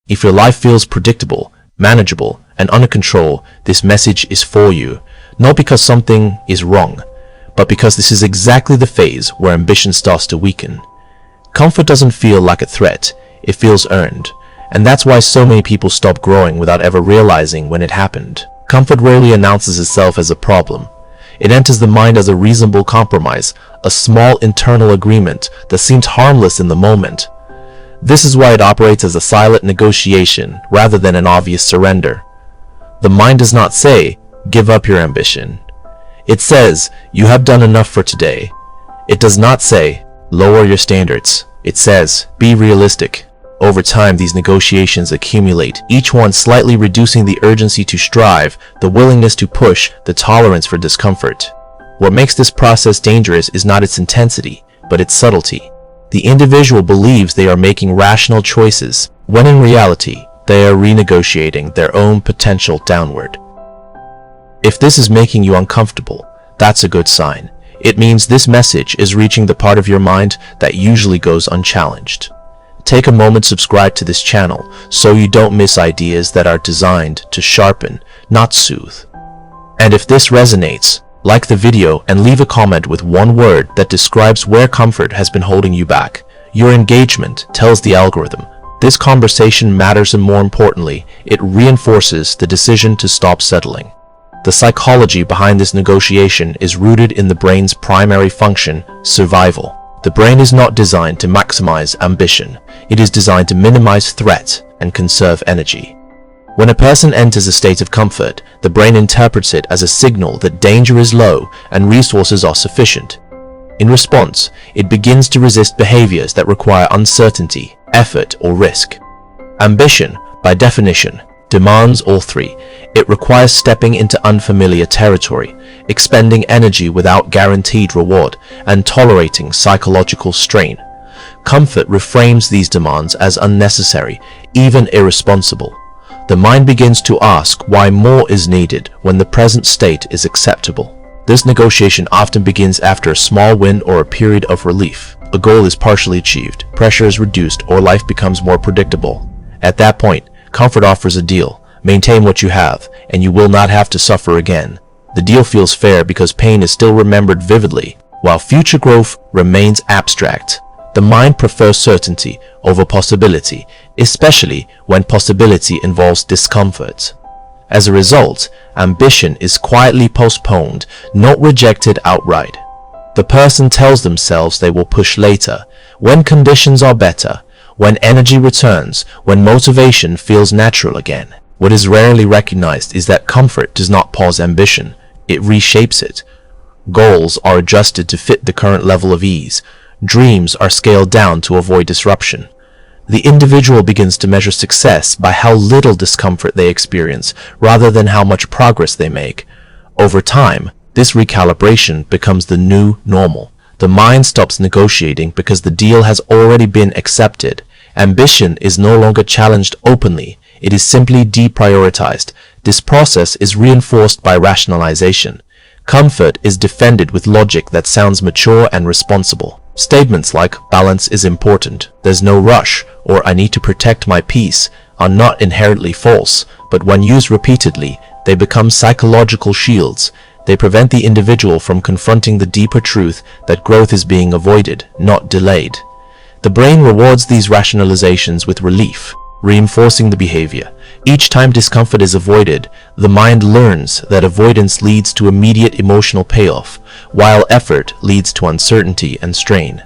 If your life feels predictable, manageable, and under control, this message is for you, not because something is wrong, but because this is exactly the phase where ambition starts to weaken. Comfort doesn't feel like a threat, it feels earned, and that's why so many people stop growing without ever realizing when it happened. Comfort rarely announces itself as a problem. It enters the mind as a reasonable compromise, a small internal agreement that seems harmless in the moment. This is why it operates as a silent negotiation rather than an obvious surrender. The mind does not say, "Give up your ambition." It says, "You have done enough for today." It does not say, "Lower your standards." It says, "Be realistic." Over time, these negotiations accumulate, each one slightly reducing the urgency to strive, the willingness to push, the tolerance for discomfort. What makes this process dangerous is not its intensity, but its subtlety. The individual believes they are making rational choices, when in reality, they are renegotiating their own potential downward. If this is making you uncomfortable, that's a good sign. It means this message is reaching the part of your mind that usually goes unchallenged. Take a moment, subscribe to this channel so you don't miss ideas that are designed to sharpen, not soothe. And if this resonates, like the video and leave a comment with one word that describes where comfort has been holding you back. Your engagement tells the algorithm this conversation matters, and more importantly, it reinforces the decision to stop settling. The psychology behind this negotiation is rooted in the brain's primary function, survival. The brain is not designed to maximize ambition. It is designed to minimize threat and conserve energy. When a person enters a state of comfort, the brain interprets it as a signal that danger is low and resources are sufficient. In response, it begins to resist behaviors that require uncertainty, effort, or risk. Ambition, by definition, demands all three. It requires stepping into unfamiliar territory, expending energy without guaranteed reward, and tolerating psychological strain. Comfort reframes these demands as unnecessary, even irresponsible. The mind begins to ask why more is needed when the present state is acceptable. This negotiation often begins after a small win or a period of relief. A goal is partially achieved, pressure is reduced, or life becomes more predictable. At that point, comfort offers a deal. Maintain what you have, and you will not have to suffer again. The deal feels fair because pain is still remembered vividly, while future growth remains abstract. The mind prefers certainty over possibility, especially when possibility involves discomfort. As a result, ambition is quietly postponed, not rejected outright. The person tells themselves they will push later, when conditions are better, when energy returns, when motivation feels natural again. What is rarely recognized is that comfort does not pause ambition, it reshapes it. Goals are adjusted to fit the current level of ease. Dreams are scaled down to avoid disruption. The individual begins to measure success by how little discomfort they experience, rather than how much progress they make. Over time, this recalibration becomes the new normal. The mind stops negotiating because the deal has already been accepted. Ambition is no longer challenged openly. It is simply deprioritized. This process is reinforced by rationalization. Comfort is defended with logic that sounds mature and responsible. Statements like "balance is important," "there's no rush," or "I need to protect my peace" are not inherently false, but when used repeatedly, they become psychological shields. They prevent the individual from confronting the deeper truth that growth is being avoided, not delayed. The brain rewards these rationalizations with relief, reinforcing the behavior. Each time discomfort is avoided, the mind learns that avoidance leads to immediate emotional payoff, while effort leads to uncertainty and strain.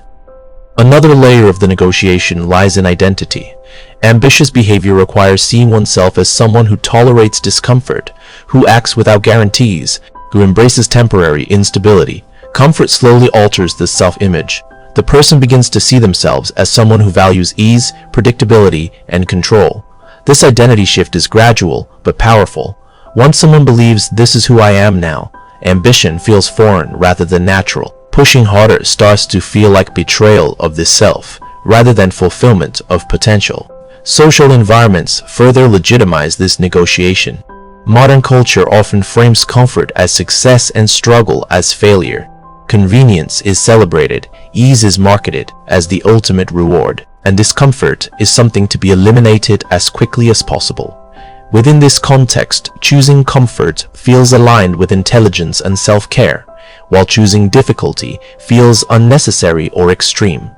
Another layer of the negotiation lies in identity. Ambitious behavior requires seeing oneself as someone who tolerates discomfort, who acts without guarantees, who embraces temporary instability. Comfort slowly alters this self-image. The person begins to see themselves as someone who values ease, predictability, and control. This identity shift is gradual, but powerful. Once someone believes "this is who I am now," ambition feels foreign rather than natural. Pushing harder starts to feel like betrayal of this self, rather than fulfillment of potential. Social environments further legitimize this negotiation. Modern culture often frames comfort as success and struggle as failure. Convenience is celebrated, ease is marketed as the ultimate reward, and discomfort is something to be eliminated as quickly as possible. Within this context, choosing comfort feels aligned with intelligence and self-care, while choosing difficulty feels unnecessary or extreme.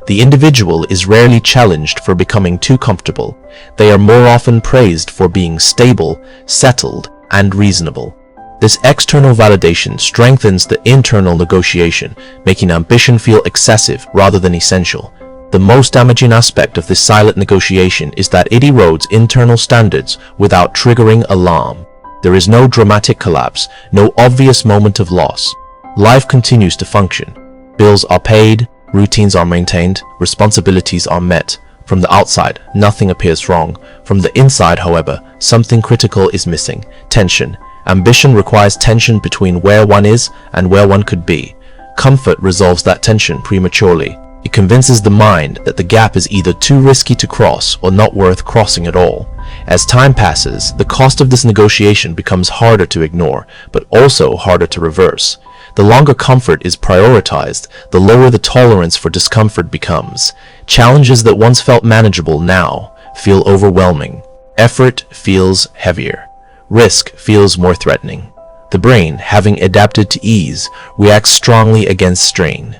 The individual is rarely challenged for becoming too comfortable. They are more often praised for being stable, settled, and reasonable. This external validation strengthens the internal negotiation, making ambition feel excessive rather than essential. The most damaging aspect of this silent negotiation is that it erodes internal standards without triggering alarm. There is no dramatic collapse, no obvious moment of loss. Life continues to function. Bills are paid, routines are maintained, responsibilities are met. From the outside, nothing appears wrong. From the inside, however, something critical is missing: tension. Ambition requires tension between where one is and where one could be. Comfort resolves that tension prematurely. It convinces the mind that the gap is either too risky to cross or not worth crossing at all. As time passes, the cost of this negotiation becomes harder to ignore, but also harder to reverse. The longer comfort is prioritized, the lower the tolerance for discomfort becomes. Challenges that once felt manageable now feel overwhelming. Effort feels heavier. Risk feels more threatening. The brain, having adapted to ease, reacts strongly against strain.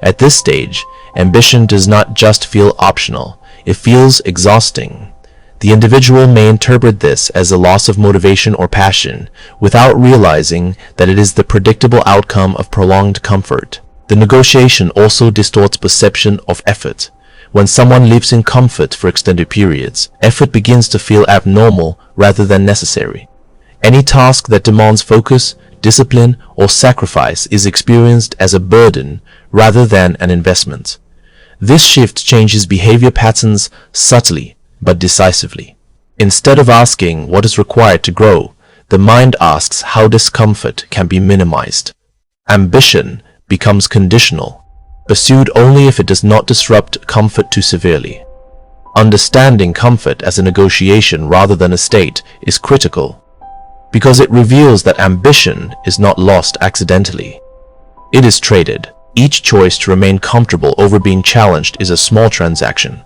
At this stage, ambition does not just feel optional, it feels exhausting. The individual may interpret this as a loss of motivation or passion, without realizing that it is the predictable outcome of prolonged comfort. The negotiation also distorts perception of effort. When someone lives in comfort for extended periods, effort begins to feel abnormal rather than necessary. Any task that demands focus, discipline, or sacrifice is experienced as a burden rather than an investment. This shift changes behavior patterns subtly but decisively. Instead of asking what is required to grow, the mind asks how discomfort can be minimized. Ambition becomes conditional, pursued only if it does not disrupt comfort too severely. Understanding comfort as a negotiation rather than a state is critical, because it reveals that ambition is not lost accidentally. It is traded. Each choice to remain comfortable over being challenged is a small transaction.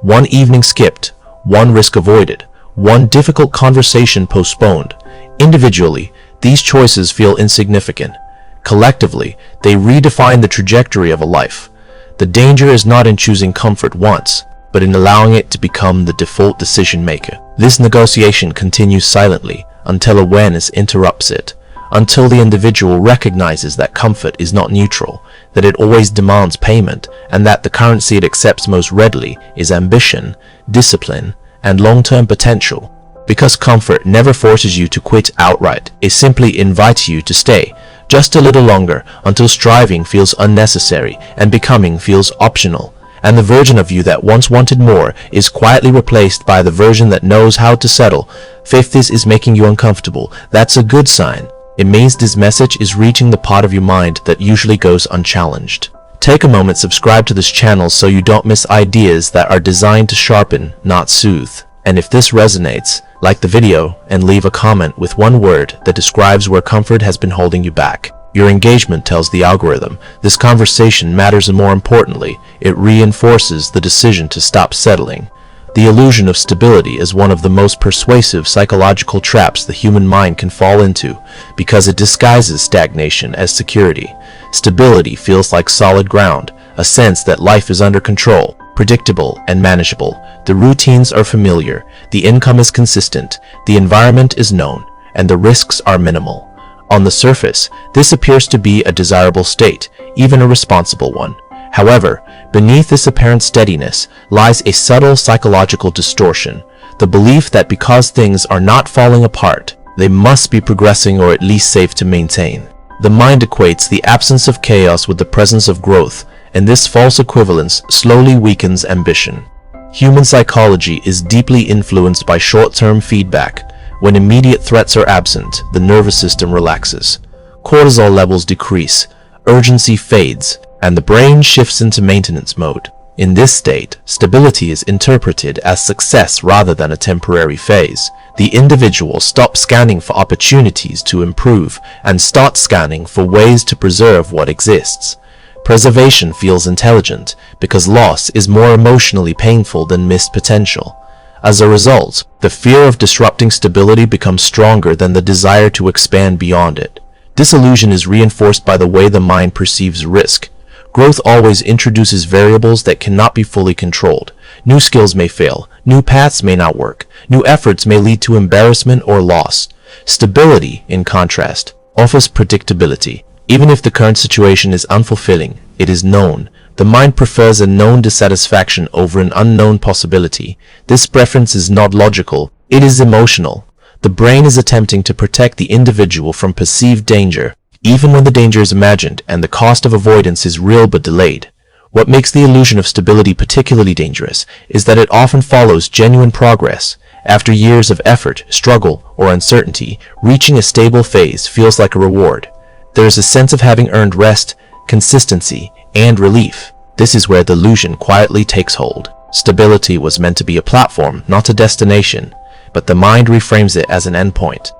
One evening skipped, one risk avoided, one difficult conversation postponed. Individually, these choices feel insignificant. Collectively, they redefine the trajectory of a life. The danger is not in choosing comfort once, but in allowing it to become the default decision maker. This negotiation continues silently until awareness interrupts it, until the individual recognizes that comfort is not neutral, that it always demands payment, and that the currency it accepts most readily is ambition, discipline, and long-term potential. Because comfort never forces you to quit outright, it simply invites you to stay just a little longer until striving feels unnecessary and becoming feels optional, and the version of you that once wanted more is quietly replaced by the version that knows how to settle. If this is making you uncomfortable, that's a good sign. It means this message is reaching the part of your mind that usually goes unchallenged. Take a moment, subscribe to this channel so you don't miss ideas that are designed to sharpen, not soothe. And if this resonates, like the video and leave a comment with one word that describes where comfort has been holding you back. Your engagement tells the algorithm this conversation matters, and more importantly, it reinforces the decision to stop settling. The illusion of stability is one of the most persuasive psychological traps the human mind can fall into, because it disguises stagnation as security. Stability feels like solid ground, a sense that life is under control, predictable and manageable. The routines are familiar, the income is consistent, the environment is known, and the risks are minimal. On the surface, this appears to be a desirable state, even a responsible one. However, beneath this apparent steadiness lies a subtle psychological distortion, the belief that because things are not falling apart, they must be progressing or at least safe to maintain. The mind equates the absence of chaos with the presence of growth, and this false equivalence slowly weakens ambition. Human psychology is deeply influenced by short-term feedback. When immediate threats are absent, the nervous system relaxes. Cortisol levels decrease, urgency fades, and the brain shifts into maintenance mode. In this state, stability is interpreted as success rather than a temporary phase. The individual stops scanning for opportunities to improve and starts scanning for ways to preserve what exists. Preservation feels intelligent because loss is more emotionally painful than missed potential. As a result, the fear of disrupting stability becomes stronger than the desire to expand beyond it. This illusion is reinforced by the way the mind perceives risk. Growth always introduces variables that cannot be fully controlled. New skills may fail, new paths may not work, new efforts may lead to embarrassment or loss. Stability, in contrast, offers predictability. Even if the current situation is unfulfilling, it is known. The mind prefers a known dissatisfaction over an unknown possibility. This preference is not logical, it is emotional. The brain is attempting to protect the individual from perceived danger, even when the danger is imagined and the cost of avoidance is real but delayed. What makes the illusion of stability particularly dangerous is that it often follows genuine progress. After years of effort, struggle, or uncertainty, reaching a stable phase feels like a reward. There is a sense of having earned rest, consistency, and relief. This is where the illusion quietly takes hold. Stability was meant to be a platform, not a destination, but the mind reframes it as an endpoint.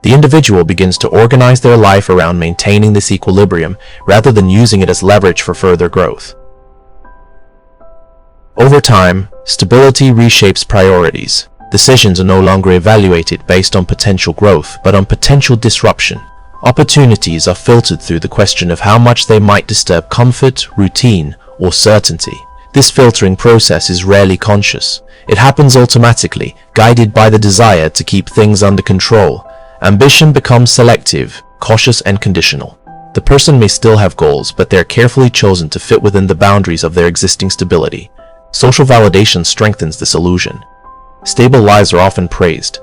The individual begins to organize their life around maintaining this equilibrium rather than using it as leverage for further growth. Over time, stability reshapes priorities. Decisions are no longer evaluated based on potential growth, but on potential disruption. Opportunities are filtered through the question of how much they might disturb comfort, routine, or certainty. This filtering process is rarely conscious. It happens automatically, guided by the desire to keep things under control. Ambition becomes selective, cautious, and conditional. The person may still have goals, but they are carefully chosen to fit within the boundaries of their existing stability. Social validation strengthens this illusion. Stable lives are often praised.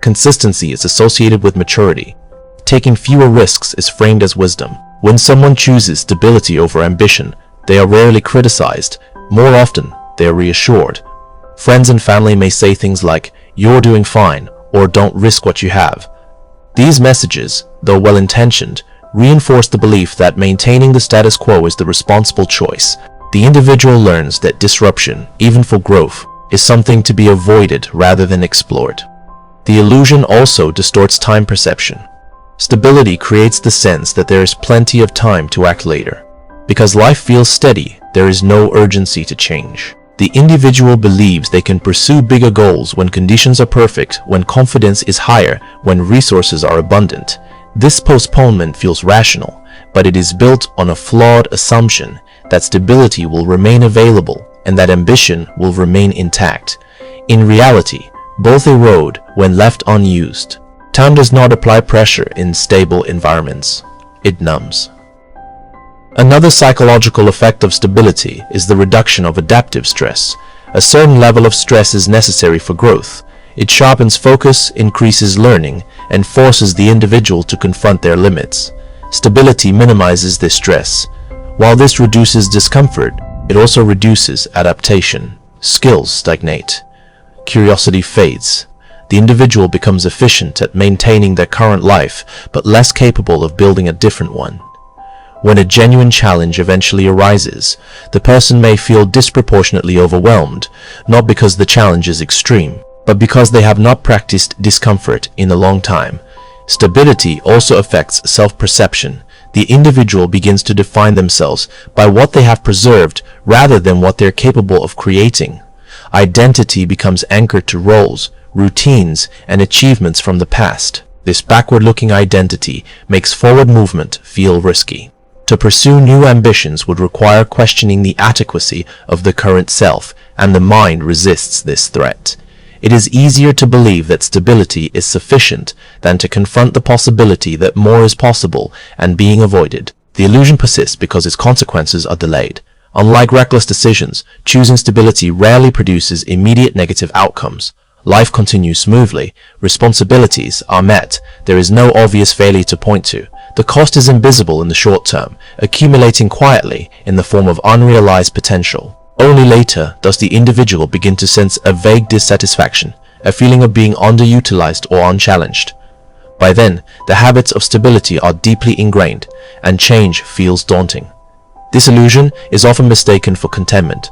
Consistency is associated with maturity. Taking fewer risks is framed as wisdom. When someone chooses stability over ambition, they are rarely criticized. More often, they are reassured. Friends and family may say things like, "You're doing fine," or "Don't risk what you have." These messages, though well-intentioned, reinforce the belief that maintaining the status quo is the responsible choice. The individual learns that disruption, even for growth, is something to be avoided rather than explored. The illusion also distorts time perception. Stability creates the sense that there is plenty of time to act later. Because life feels steady, there is no urgency to change. The individual believes they can pursue bigger goals when conditions are perfect, when confidence is higher, when resources are abundant. This postponement feels rational, but it is built on a flawed assumption that stability will remain available and that ambition will remain intact. In reality, both erode when left unused. Time does not apply pressure in stable environments. It numbs. Another psychological effect of stability is the reduction of adaptive stress. A certain level of stress is necessary for growth. It sharpens focus, increases learning, and forces the individual to confront their limits. Stability minimizes this stress. While this reduces discomfort, it also reduces adaptation. Skills stagnate. Curiosity fades. The individual becomes efficient at maintaining their current life, but less capable of building a different one. When a genuine challenge eventually arises, the person may feel disproportionately overwhelmed, not because the challenge is extreme, but because they have not practiced discomfort in a long time. Stability also affects self-perception. The individual begins to define themselves by what they have preserved rather than what they're capable of creating. Identity becomes anchored to roles, routines, and achievements from the past. This backward-looking identity makes forward movement feel risky. To pursue new ambitions would require questioning the adequacy of the current self, and the mind resists this threat. It is easier to believe that stability is sufficient than to confront the possibility that more is possible and being avoided. The illusion persists because its consequences are delayed. Unlike reckless decisions, choosing stability rarely produces immediate negative outcomes. Life continues smoothly, responsibilities are met, there is no obvious failure to point to. The cost is invisible in the short term, accumulating quietly in the form of unrealized potential. Only later does the individual begin to sense a vague dissatisfaction, a feeling of being underutilized or unchallenged. By then, the habits of stability are deeply ingrained, and change feels daunting. This illusion is often mistaken for contentment.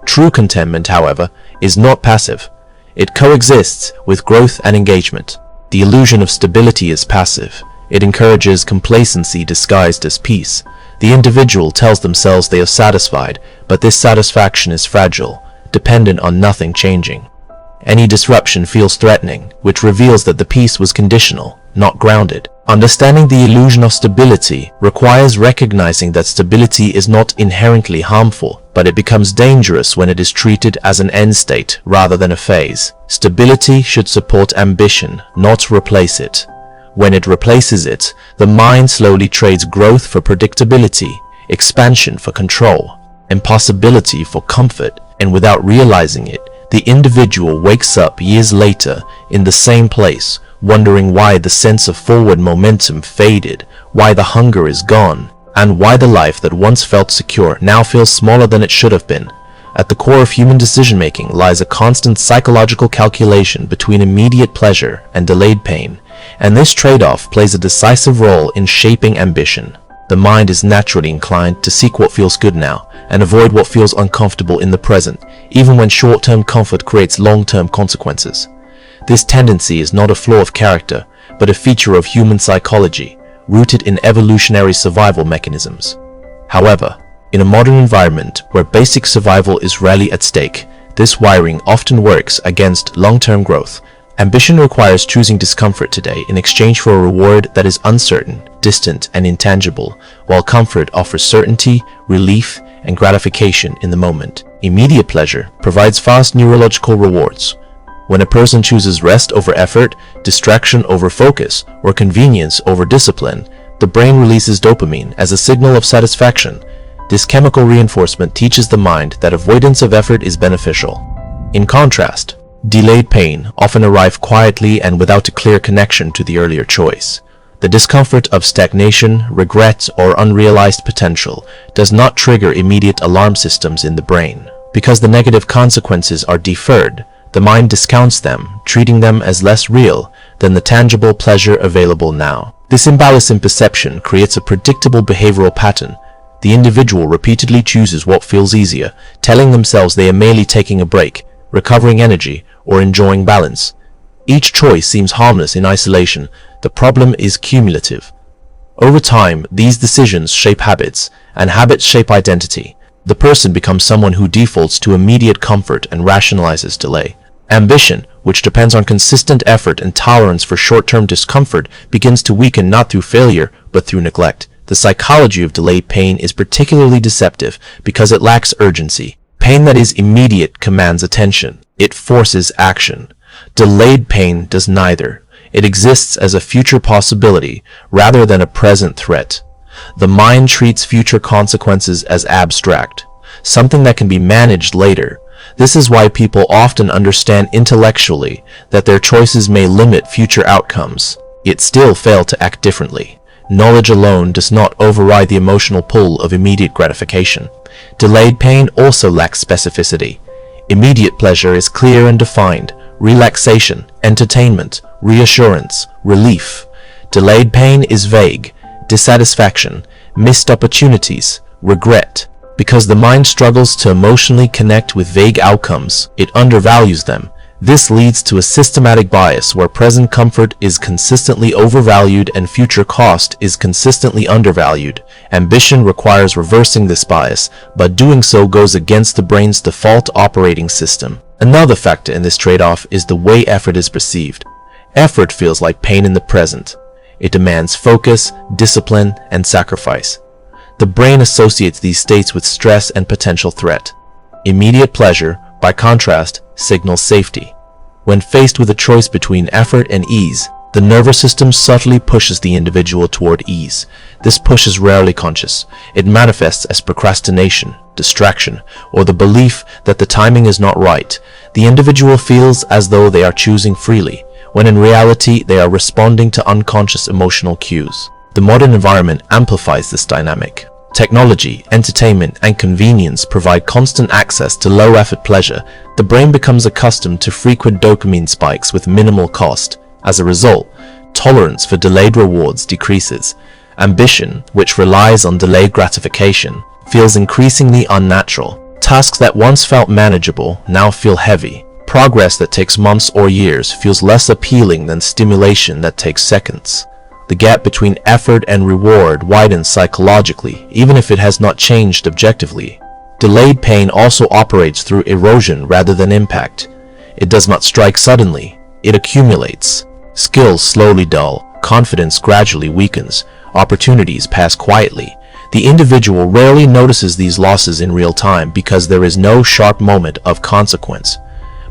True contentment, however, is not passive. It coexists with growth and engagement. The illusion of stability is passive. It encourages complacency disguised as peace. The individual tells themselves they are satisfied, but this satisfaction is fragile, dependent on nothing changing. Any disruption feels threatening, which reveals that the peace was conditional, not grounded. Understanding the illusion of stability requires recognizing that stability is not inherently harmful, but it becomes dangerous when it is treated as an end state rather than a phase. Stability should support ambition, not replace it. When it replaces it, the mind slowly trades growth for predictability, expansion for control, impossibility for comfort, and without realizing it, the individual wakes up years later in the same place, wondering why the sense of forward momentum faded, why the hunger is gone, and why the life that once felt secure now feels smaller than it should have been. At the core of human decision-making lies a constant psychological calculation between immediate pleasure and delayed pain, and this trade-off plays a decisive role in shaping ambition. The mind is naturally inclined to seek what feels good now and avoid what feels uncomfortable in the present, even when short-term comfort creates long-term consequences. This tendency is not a flaw of character, but a feature of human psychology, rooted in evolutionary survival mechanisms. However, in a modern environment where basic survival is rarely at stake, this wiring often works against long-term growth. Ambition requires choosing discomfort today in exchange for a reward that is uncertain, distant, and intangible, while comfort offers certainty, relief, and gratification in the moment. Immediate pleasure provides fast neurological rewards. When a person chooses rest over effort, distraction over focus, or convenience over discipline, the brain releases dopamine as a signal of satisfaction. This chemical reinforcement teaches the mind that avoidance of effort is beneficial. In contrast, delayed pain often arrives quietly and without a clear connection to the earlier choice. The discomfort of stagnation, regret, or unrealized potential does not trigger immediate alarm systems in the brain. Because the negative consequences are deferred, the mind discounts them, treating them as less real than the tangible pleasure available now. This imbalance in perception creates a predictable behavioral pattern. The individual repeatedly chooses what feels easier, telling themselves they are merely taking a break, recovering energy, or enjoying balance. Each choice seems harmless in isolation. The problem is cumulative. Over time, these decisions shape habits, and habits shape identity. The person becomes someone who defaults to immediate comfort and rationalizes delay. Ambition, which depends on consistent effort and tolerance for short-term discomfort, begins to weaken not through failure, but through neglect. The psychology of delayed pain is particularly deceptive because it lacks urgency. Pain that is immediate commands attention. It forces action. Delayed pain does neither. It exists as a future possibility rather than a present threat. The mind treats future consequences as abstract, something that can be managed later. This is why people often understand intellectually that their choices may limit future outcomes, yet still fail to act differently. Knowledge alone does not override the emotional pull of immediate gratification. Delayed pain also lacks specificity. Immediate pleasure is clear and defined: relaxation, entertainment, reassurance, relief. Delayed pain is vague: dissatisfaction, missed opportunities, regret. Because the mind struggles to emotionally connect with vague outcomes, it undervalues them. This leads to a systematic bias where present comfort is consistently overvalued and future cost is consistently undervalued. Ambition requires reversing this bias, but doing so goes against the brain's default operating system. Another factor in this trade-off is the way effort is perceived. Effort feels like pain in the present. It demands focus, discipline, and sacrifice. The brain associates these states with stress and potential threat. Immediate pleasure, by contrast, signals safety. When faced with a choice between effort and ease, the nervous system subtly pushes the individual toward ease. This push is rarely conscious. It manifests as procrastination, distraction, or the belief that the timing is not right. The individual feels as though they are choosing freely, when in reality they are responding to unconscious emotional cues. The modern environment amplifies this dynamic. Technology, entertainment, and convenience provide constant access to low-effort pleasure. The brain becomes accustomed to frequent dopamine spikes with minimal cost. As a result, tolerance for delayed rewards decreases. Ambition, which relies on delayed gratification, feels increasingly unnatural. Tasks that once felt manageable now feel heavy. Progress that takes months or years feels less appealing than stimulation that takes seconds. The gap between effort and reward widens psychologically, even if it has not changed objectively. Delayed pain also operates through erosion rather than impact. It does not strike suddenly, it accumulates. Skills slowly dull, confidence gradually weakens, opportunities pass quietly. The individual rarely notices these losses in real time because there is no sharp moment of consequence.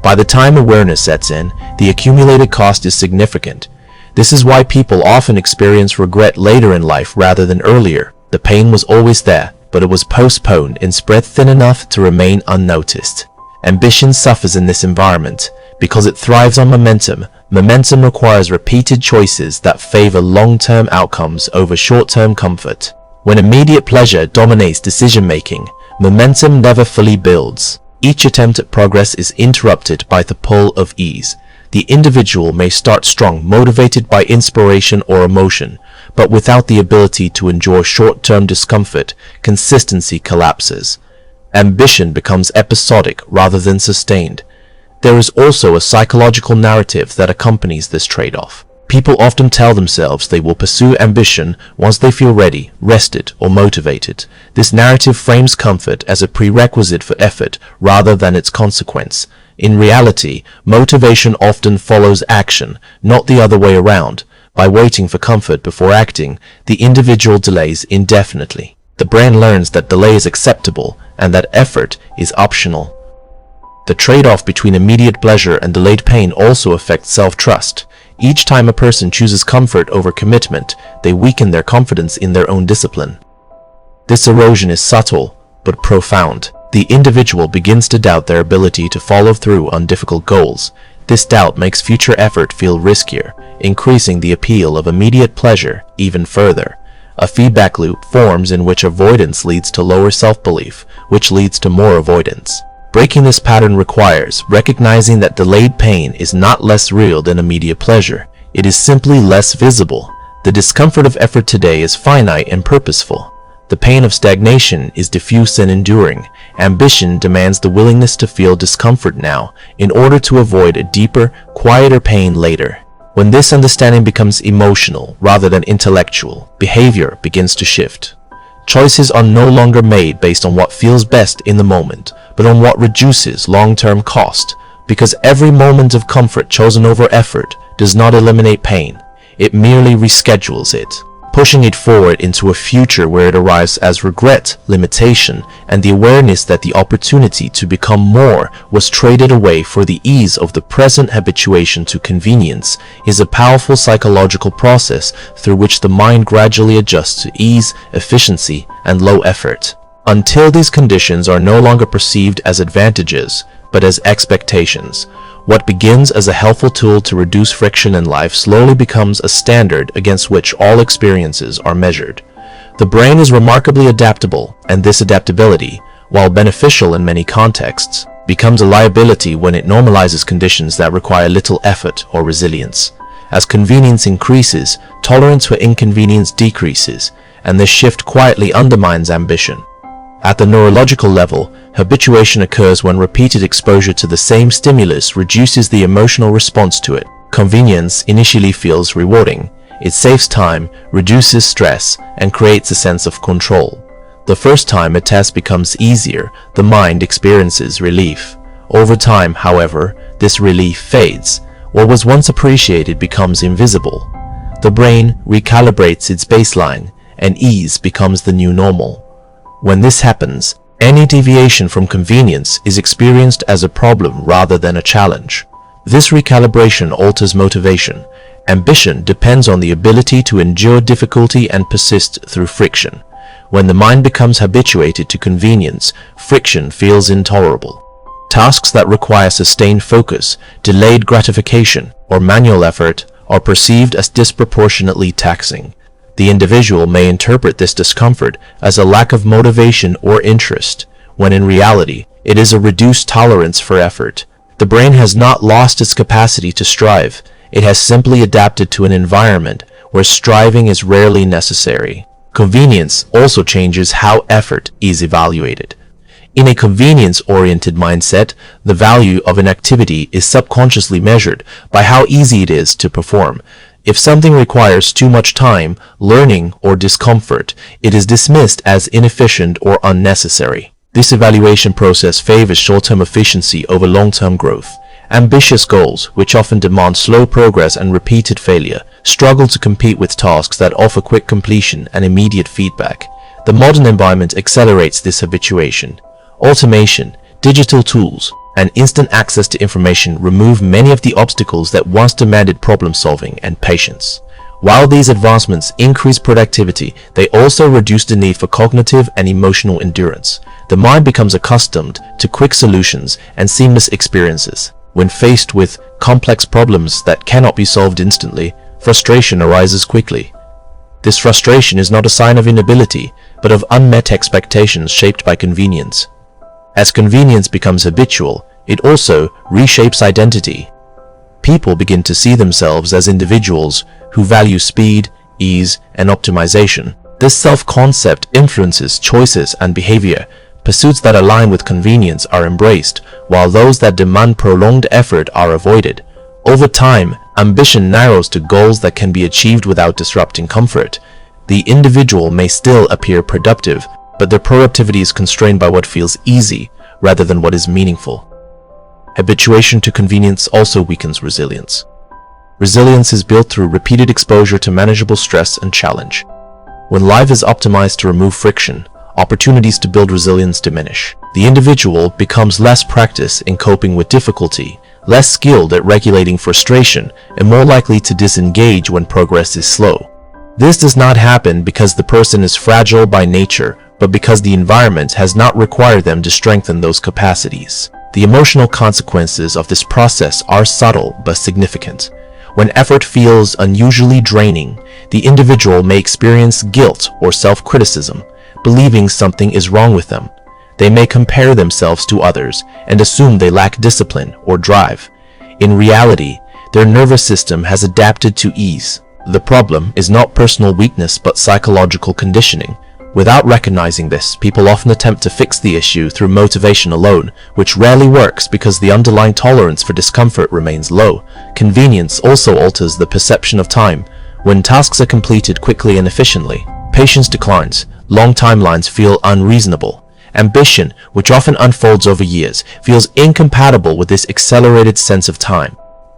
By the time awareness sets in, the accumulated cost is significant. This is why people often experience regret later in life rather than earlier. The pain was always there, but it was postponed and spread thin enough to remain unnoticed. Ambition suffers in this environment because it thrives on momentum. Momentum requires repeated choices that favor long-term outcomes over short-term comfort. When immediate pleasure dominates decision-making, momentum never fully builds. Each attempt at progress is interrupted by the pull of ease. The individual may start strong, motivated by inspiration or emotion, but without the ability to endure short-term discomfort, consistency collapses. Ambition becomes episodic rather than sustained. There is also a psychological narrative that accompanies this trade-off. People often tell themselves they will pursue ambition once they feel ready, rested, or motivated. This narrative frames comfort as a prerequisite for effort rather than its consequence. In reality, motivation often follows action, not the other way around. By waiting for comfort before acting, the individual delays indefinitely. The brain learns that delay is acceptable and that effort is optional. The trade-off between immediate pleasure and delayed pain also affects self-trust. Each time a person chooses comfort over commitment, they weaken their confidence in their own discipline. This erosion is subtle but profound. The individual begins to doubt their ability to follow through on difficult goals. This doubt makes future effort feel riskier, increasing the appeal of immediate pleasure even further. A feedback loop forms in which avoidance leads to lower self-belief, which leads to more avoidance. Breaking this pattern requires recognizing that delayed pain is not less real than immediate pleasure. It is simply less visible. The discomfort of effort today is finite and purposeful. The pain of stagnation is diffuse and enduring. Ambition demands the willingness to feel discomfort now in order to avoid a deeper, quieter pain later. When this understanding becomes emotional rather than intellectual, behavior begins to shift. Choices are no longer made based on what feels best in the moment, but on what reduces long-term cost, because every moment of comfort chosen over effort does not eliminate pain. It merely reschedules it, pushing it forward into a future where it arrives as regret, limitation, and the awareness that the opportunity to become more was traded away for the ease of the present. Habituation to convenience is a powerful psychological process through which the mind gradually adjusts to ease, efficiency, and low effort, until these conditions are no longer perceived as advantages, but as expectations. What begins as a helpful tool to reduce friction in life slowly becomes a standard against which all experiences are measured. The brain is remarkably adaptable, and this adaptability, while beneficial in many contexts, becomes a liability when it normalizes conditions that require little effort or resilience. As convenience increases, tolerance for inconvenience decreases, and this shift quietly undermines ambition. At the neurological level, habituation occurs when repeated exposure to the same stimulus reduces the emotional response to it. Convenience initially feels rewarding. It saves time, reduces stress, and creates a sense of control. The first time a task becomes easier, the mind experiences relief. Over time, however, this relief fades. What was once appreciated becomes invisible. The brain recalibrates its baseline, and ease becomes the new normal. When this happens, any deviation from convenience is experienced as a problem rather than a challenge. This recalibration alters motivation. Ambition depends on the ability to endure difficulty and persist through friction. When the mind becomes habituated to convenience, friction feels intolerable. Tasks that require sustained focus, delayed gratification, or manual effort are perceived as disproportionately taxing. The individual may interpret this discomfort as a lack of motivation or interest, when in reality, it is a reduced tolerance for effort. The brain has not lost its capacity to strive. It has simply adapted to an environment where striving is rarely necessary. Convenience also changes how effort is evaluated. In a convenience-oriented mindset, the value of an activity is subconsciously measured by how easy it is to perform. If something requires too much time, learning, or discomfort, it is dismissed as inefficient or unnecessary. This evaluation process favors short-term efficiency over long-term growth. Ambitious goals, which often demand slow progress and repeated failure, struggle to compete with tasks that offer quick completion and immediate feedback. The modern environment accelerates this habituation. Automation, digital tools, and instant access to information remove many of the obstacles that once demanded problem-solving and patience. While these advancements increase productivity, they also reduce the need for cognitive and emotional endurance. The mind becomes accustomed to quick solutions and seamless experiences. When faced with complex problems that cannot be solved instantly, frustration arises quickly. This frustration is not a sign of inability, but of unmet expectations shaped by convenience. As convenience becomes habitual, it also reshapes identity. People begin to see themselves as individuals who value speed, ease, and optimization. This self-concept influences choices and behavior. Pursuits that align with convenience are embraced, while those that demand prolonged effort are avoided. Over time, ambition narrows to goals that can be achieved without disrupting comfort. The individual may still appear productive, but their productivity is constrained by what feels easy rather than what is meaningful. Habituation to convenience also weakens resilience. Resilience is built through repeated exposure to manageable stress and challenge. When life is optimized to remove friction, opportunities to build resilience diminish. The individual becomes less practiced in coping with difficulty, less skilled at regulating frustration, and more likely to disengage when progress is slow. This does not happen because the person is fragile by nature, but because the environment has not required them to strengthen those capacities. The emotional consequences of this process are subtle but significant. When effort feels unusually draining, the individual may experience guilt or self-criticism, believing something is wrong with them. They may compare themselves to others and assume they lack discipline or drive. In reality, their nervous system has adapted to ease. The problem is not personal weakness but psychological conditioning. Without recognizing this, people often attempt to fix the issue through motivation alone, which rarely works because the underlying tolerance for discomfort remains low. Convenience also alters the perception of time. When tasks are completed quickly and efficiently, patience declines. Long timelines feel unreasonable. Ambition, which often unfolds over years, feels incompatible with this accelerated sense of time.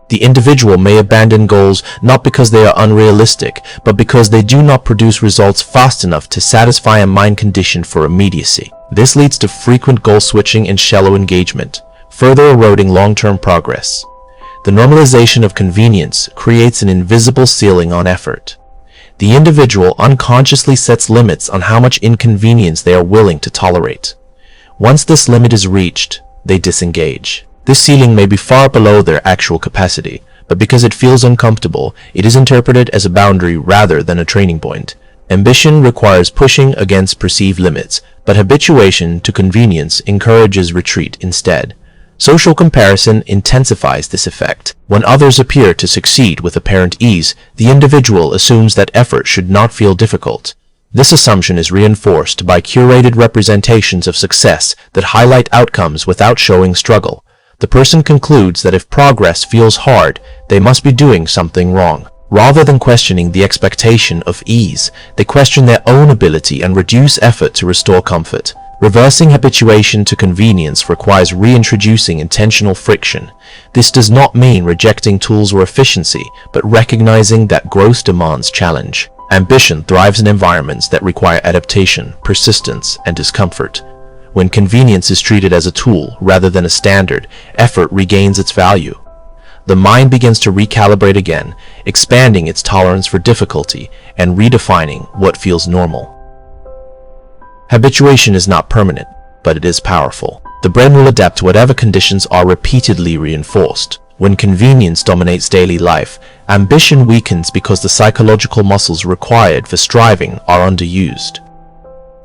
The individual may abandon goals not because they are unrealistic, but because they do not produce results fast enough to satisfy a mind conditioned for immediacy. This leads to frequent goal switching and shallow engagement, further eroding long-term progress. The normalization of convenience creates an invisible ceiling on effort. The individual unconsciously sets limits on how much inconvenience they are willing to tolerate. Once this limit is reached, they disengage. This ceiling may be far below their actual capacity, but because it feels uncomfortable, it is interpreted as a boundary rather than a training point. Ambition requires pushing against perceived limits, but habituation to convenience encourages retreat instead. Social comparison intensifies this effect. When others appear to succeed with apparent ease, the individual assumes that effort should not feel difficult. This assumption is reinforced by curated representations of success that highlight outcomes without showing struggle. The person concludes that if progress feels hard, they must be doing something wrong. Rather than questioning the expectation of ease, they question their own ability and reduce effort to restore comfort. Reversing habituation to convenience requires reintroducing intentional friction. This does not mean rejecting tools or efficiency, but recognizing that growth demands challenge. Ambition thrives in environments that require adaptation, persistence, and discomfort. When convenience is treated as a tool rather than a standard, effort regains its value. The mind begins to recalibrate again, expanding its tolerance for difficulty and redefining what feels normal. Habituation is not permanent, but it is powerful. The brain will adapt to whatever conditions are repeatedly reinforced. When convenience dominates daily life, ambition weakens because the psychological muscles required for striving are underused.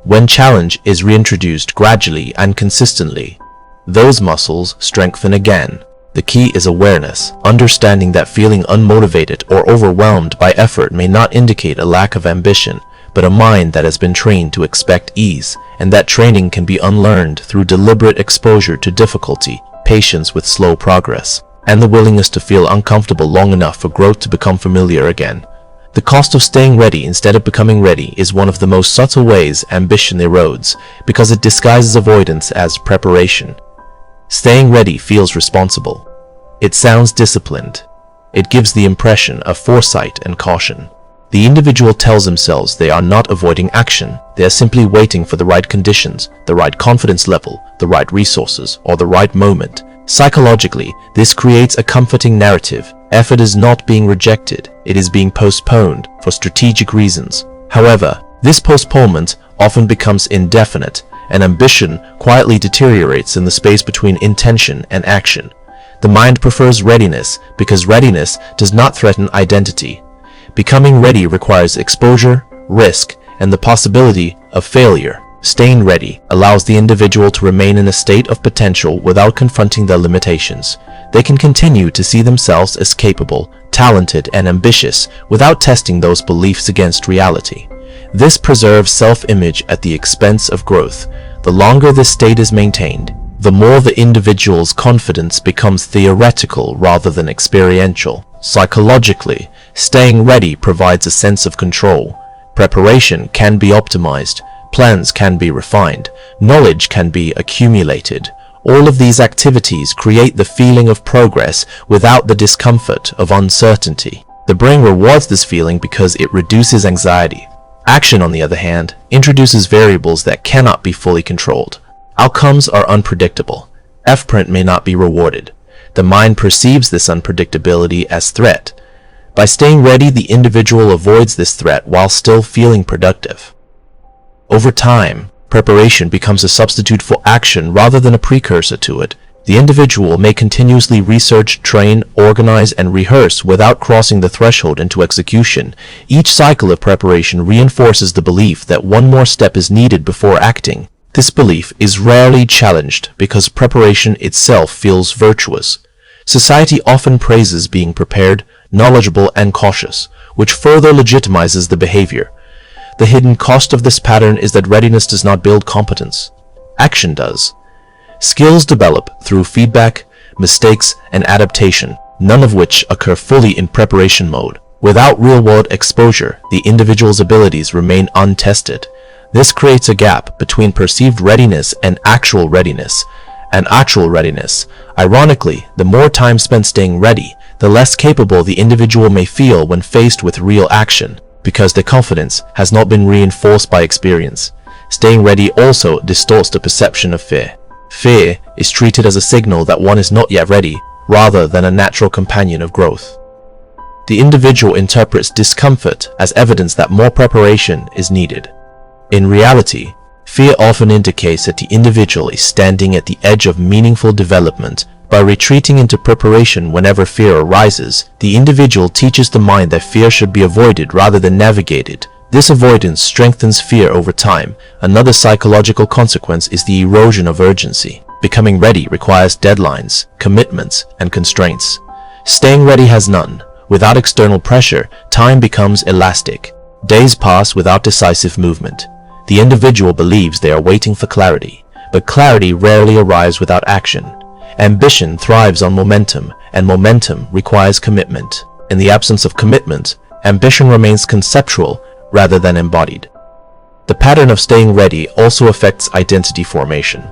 When challenge is reintroduced gradually and consistently, those muscles strengthen again. The key is awareness, understanding that feeling unmotivated or overwhelmed by effort may not indicate a lack of ambition, but a mind that has been trained to expect ease, and that training can be unlearned through deliberate exposure to difficulty, patience with slow progress. and the willingness to feel uncomfortable long enough for growth to become familiar again. The cost of staying ready instead of becoming ready is one of the most subtle ways ambition erodes, because it disguises avoidance as preparation. Staying ready feels responsible. It sounds disciplined. It gives the impression of foresight and caution. The individual tells themselves they are not avoiding action, they are simply waiting for the right conditions, the right confidence level, the right resources, or the right moment. Psychologically, this creates a comforting narrative. Effort is not being rejected, it is being postponed for strategic reasons. However, this postponement often becomes indefinite, and ambition quietly deteriorates in the space between intention and action. The mind prefers readiness because readiness does not threaten identity. Becoming ready requires exposure, risk, and the possibility of failure. Staying ready allows the individual to remain in a state of potential without confronting their limitations. They can continue to see themselves as capable, talented, and ambitious without testing those beliefs against reality. This preserves self-image at the expense of growth. The longer this state is maintained, the more the individual's confidence becomes theoretical rather than experiential. Psychologically, staying ready provides a sense of control. Preparation can be optimized, plans can be refined, knowledge can be accumulated. All of these activities create the feeling of progress without the discomfort of uncertainty. The brain rewards this feeling because it reduces anxiety. Action, on the other hand, introduces variables that cannot be fully controlled. Outcomes are unpredictable. Effort may not be rewarded. The mind perceives this unpredictability as threat. By staying ready, the individual avoids this threat while still feeling productive. Over time, preparation becomes a substitute for action rather than a precursor to it. The individual may continuously research, train, organize, and rehearse without crossing the threshold into execution. Each cycle of preparation reinforces the belief that one more step is needed before acting. This belief is rarely challenged because preparation itself feels virtuous. Society often praises being prepared, knowledgeable, and cautious, which further legitimizes the behavior. The hidden cost of this pattern is that readiness does not build competence. Action does. Skills develop through feedback, mistakes, and adaptation, none of which occur fully in preparation mode. Without real-world exposure, the individual's abilities remain untested. This creates a gap between perceived readiness and actual readiness. Ironically, the more time spent staying ready, the less capable the individual may feel when faced with real action, because their confidence has not been reinforced by experience. Staying ready also distorts the perception of fear. Fear is treated as a signal that one is not yet ready, rather than a natural companion of growth. The individual interprets discomfort as evidence that more preparation is needed. In reality, fear often indicates that the individual is standing at the edge of meaningful development. By retreating into preparation whenever fear arises, the individual teaches the mind that fear should be avoided rather than navigated. This avoidance strengthens fear over time. Another psychological consequence is the erosion of urgency. Becoming ready requires deadlines, commitments, and constraints. Staying ready has none. Without external pressure, time becomes elastic. Days pass without decisive movement. The individual believes they are waiting for clarity, but clarity rarely arrives without action. Ambition thrives on momentum, and momentum requires commitment. In the absence of commitment, ambition remains conceptual rather than embodied. The pattern of staying ready also affects identity formation.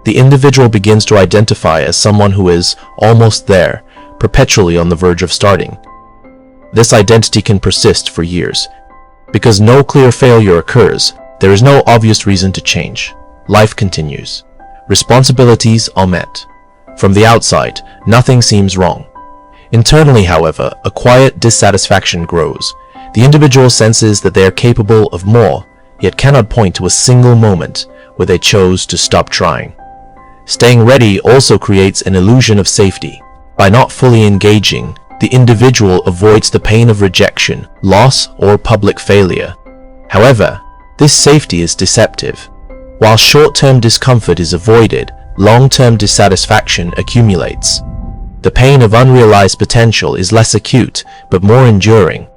The individual begins to identify as someone who is almost there, perpetually on the verge of starting. This identity can persist for years. Because no clear failure occurs, there is no obvious reason to change. Life continues. Responsibilities are met. From the outside, nothing seems wrong. Internally, however, a quiet dissatisfaction grows. The individual senses that they are capable of more, yet cannot point to a single moment where they chose to stop trying. Staying ready also creates an illusion of safety. By not fully engaging, the individual avoids the pain of rejection, loss, or public failure. However, this safety is deceptive. While short-term discomfort is avoided, long-term dissatisfaction accumulates. The pain of unrealized potential is less acute, but more enduring.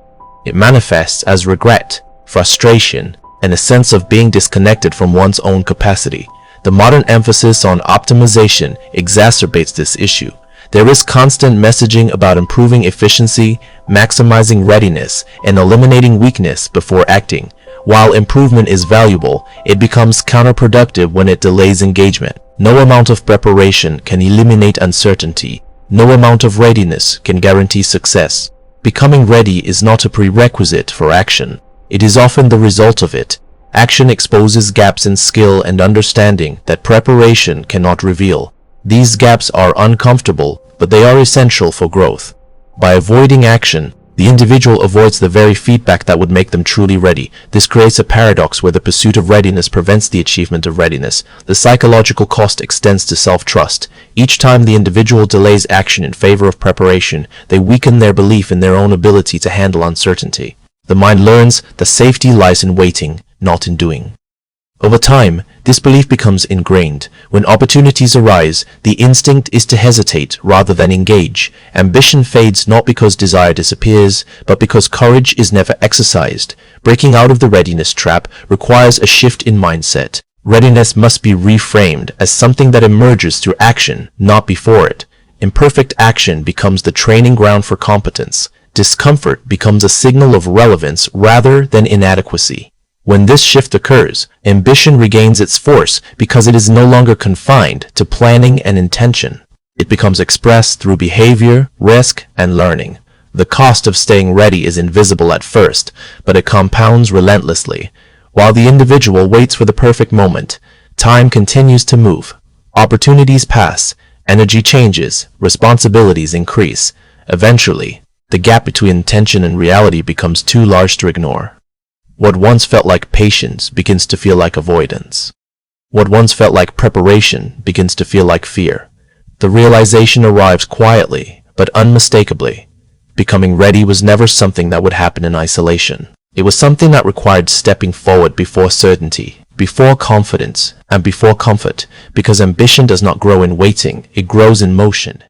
It manifests as regret, frustration, and a sense of being disconnected from one's own capacity. The modern emphasis on optimization exacerbates this issue. There is constant messaging about improving efficiency, maximizing readiness, and eliminating weakness before acting. While improvement is valuable, it becomes counterproductive when it delays engagement. No amount of preparation can eliminate uncertainty. No amount of readiness can guarantee success. Becoming ready is not a prerequisite for action. It is often the result of it. Action exposes gaps in skill and understanding that preparation cannot reveal. These gaps are uncomfortable, but they are essential for growth. By avoiding action, the individual avoids the very feedback that would make them truly ready. This creates a paradox where the pursuit of readiness prevents the achievement of readiness. The psychological cost extends to self-trust. Each time the individual delays action in favor of preparation, they weaken their belief in their own ability to handle uncertainty. The mind learns that safety lies in waiting, not in doing. Over time, this belief becomes ingrained. When opportunities arise, the instinct is to hesitate rather than engage. Ambition fades not because desire disappears, but because courage is never exercised. Breaking out of the readiness trap requires a shift in mindset. Readiness must be reframed as something that emerges through action, not before it. Imperfect action becomes the training ground for competence. Discomfort becomes a signal of relevance rather than inadequacy. When this shift occurs, ambition regains its force because it is no longer confined to planning and intention. It becomes expressed through behavior, risk, and learning. The cost of staying ready is invisible at first, but it compounds relentlessly. While the individual waits for the perfect moment, time continues to move. Opportunities pass, energy changes, responsibilities increase. Eventually, the gap between intention and reality becomes too large to ignore. What once felt like patience begins to feel like avoidance. What once felt like preparation begins to feel like fear. The realization arrives quietly, but unmistakably. Becoming ready was never something that would happen in isolation. It was something that required stepping forward before certainty, before confidence, and before comfort, because ambition does not grow in waiting, it grows in motion.